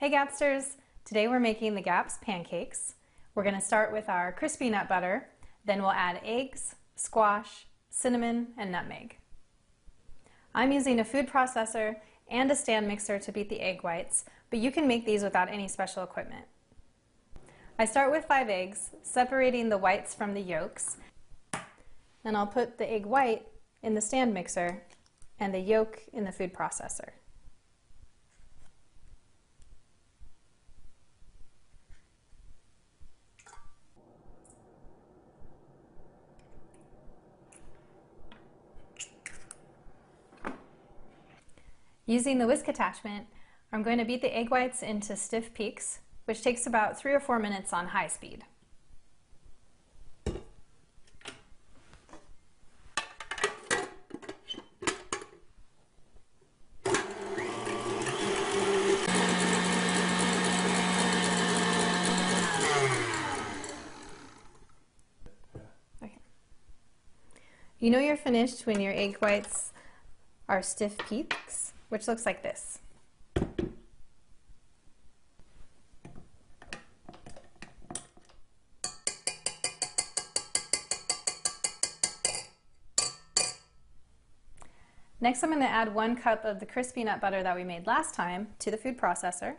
Hey Gapsters! Today we're making the Gaps pancakes. We're going to start with our crispy nut butter, then we'll add eggs, squash, cinnamon, and nutmeg. I'm using a food processor and a stand mixer to beat the egg whites, but you can make these without any special equipment. I start with 5 eggs, separating the whites from the yolks, and I'll put the egg white in the stand mixer and the yolk in the food processor. Using the whisk attachment, I'm going to beat the egg whites into stiff peaks, which takes about 3 or 4 minutes on high speed. Okay. You know you're finished when your egg whites are stiff peaks, which looks like this. Next, I'm going to add 1 cup of the crispy nut butter that we made last time to the food processor.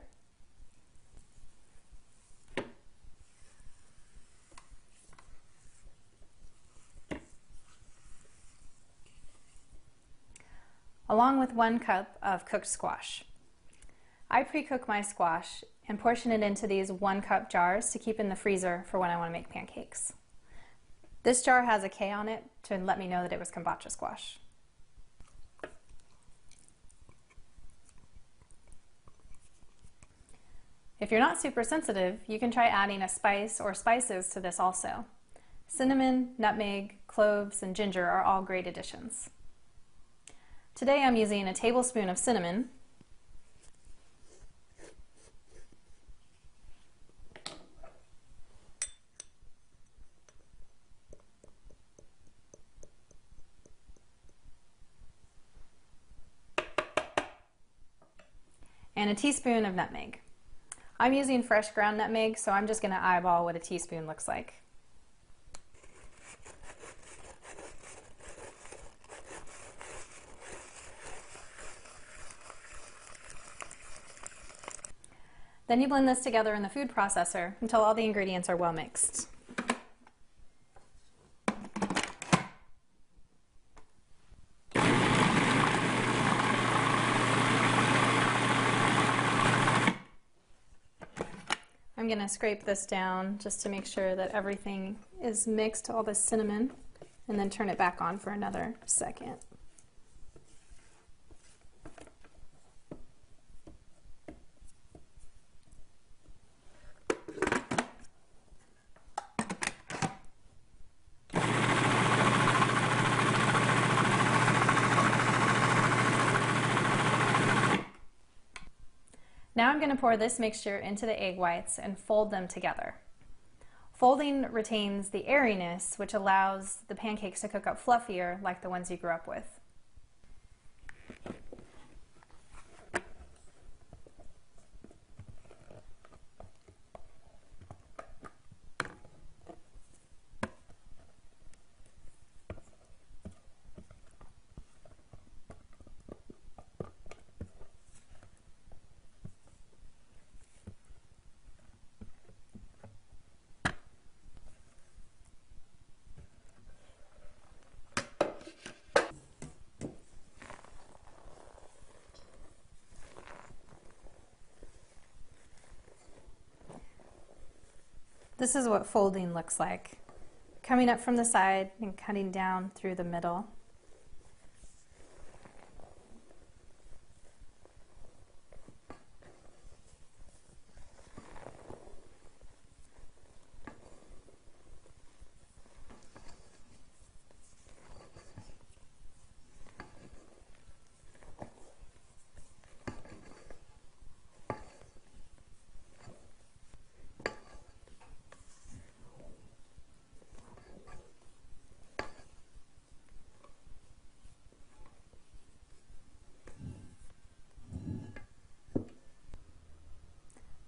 Along with 1 cup of cooked squash. I pre-cook my squash and portion it into these 1 cup jars to keep in the freezer for when I want to make pancakes. This jar has a K on it to let me know that it was kombucha squash. If you're not super sensitive, you can try adding a spice or spices to this also. Cinnamon, nutmeg, cloves, and ginger are all great additions. Today I'm using a tablespoon of cinnamon, and a teaspoon of nutmeg. I'm using fresh ground nutmeg, so I'm just going to eyeball what a teaspoon looks like. Then you blend this together in the food processor until all the ingredients are well mixed. I'm going to scrape this down just to make sure that everything is mixed, all the cinnamon, and then turn it back on for another second. Now I'm going to pour this mixture into the egg whites and fold them together. Folding retains the airiness, which allows the pancakes to cook up fluffier like the ones you grew up with. This is what folding looks like. Coming up from the side and cutting down through the middle.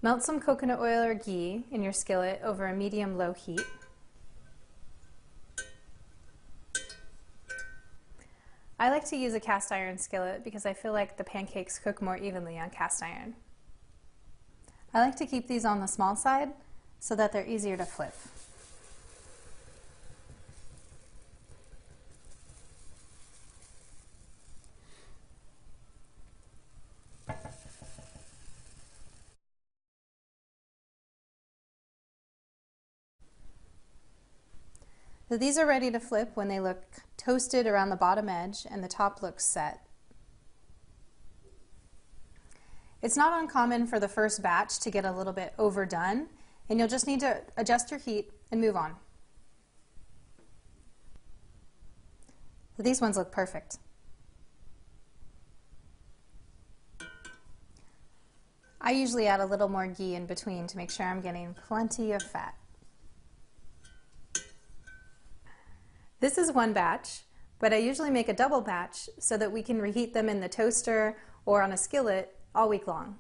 Melt some coconut oil or ghee in your skillet over a medium-low heat. I like to use a cast iron skillet because I feel like the pancakes cook more evenly on cast iron. I like to keep these on the small side so that they're easier to flip. So these are ready to flip when they look toasted around the bottom edge and the top looks set. It's not uncommon for the first batch to get a little bit overdone, and you'll just need to adjust your heat and move on. So these ones look perfect. I usually add a little more ghee in between to make sure I'm getting plenty of fat. This is one batch, but I usually make a double batch so that we can reheat them in the toaster or on a skillet all week long.